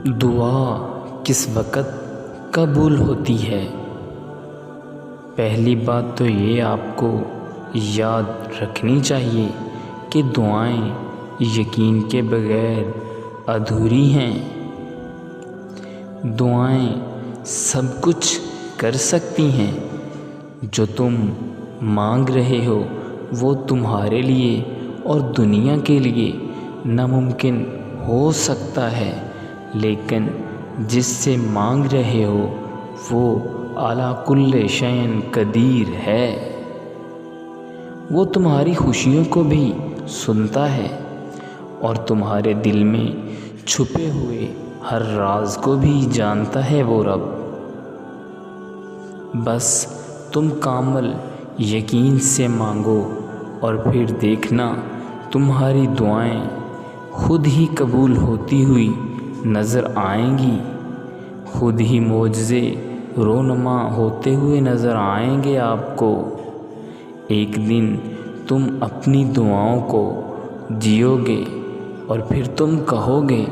دعا کس وقت قبول ہوتی ہے؟ پہلی بات تو یہ آپ کو یاد رکھنی چاہیے کہ دعائیں یقین کے بغیر ادھوری ہیں۔ دعائیں سب کچھ کر سکتی ہیں۔ جو تم مانگ رہے ہو وہ تمہارے لیے اور دنیا کے لیے ناممکن ہو سکتا ہے، لیکن جس سے مانگ رہے ہو وہ اعلیٰ کل شیء قدیر ہے۔ وہ تمہاری خوشیوں کو بھی سنتا ہے اور تمہارے دل میں چھپے ہوئے ہر راز کو بھی جانتا ہے وہ رب۔ بس تم کامل یقین سے مانگو اور پھر دیکھنا تمہاری دعائیں خود ہی قبول ہوتی ہوئی نظر آئیں گی، خود ہی معجزے رونما ہوتے ہوئے نظر آئیں گے آپ کو۔ ایک دن تم اپنی دعاؤں کو جیو گے اور پھر تم کہو گے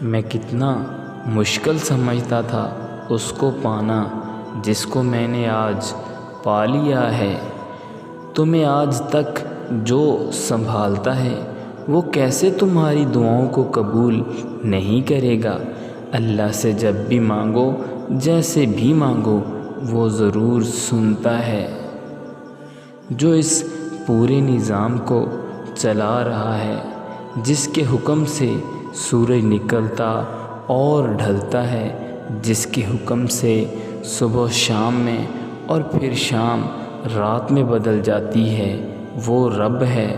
میں کتنا مشکل سمجھتا تھا اس کو پانا جس کو میں نے آج پا لیا ہے۔ تمہیں آج تک جو سنبھالتا ہے وہ کیسے تمہاری دعاؤں کو قبول نہیں کرے گا؟ اللہ سے جب بھی مانگو، جیسے بھی مانگو، وہ ضرور سنتا ہے۔ جو اس پورے نظام کو چلا رہا ہے، جس کے حکم سے سورج نکلتا اور ڈھلتا ہے، جس کے حکم سے صبح شام میں اور پھر شام رات میں بدل جاتی ہے، وہ رب ہے۔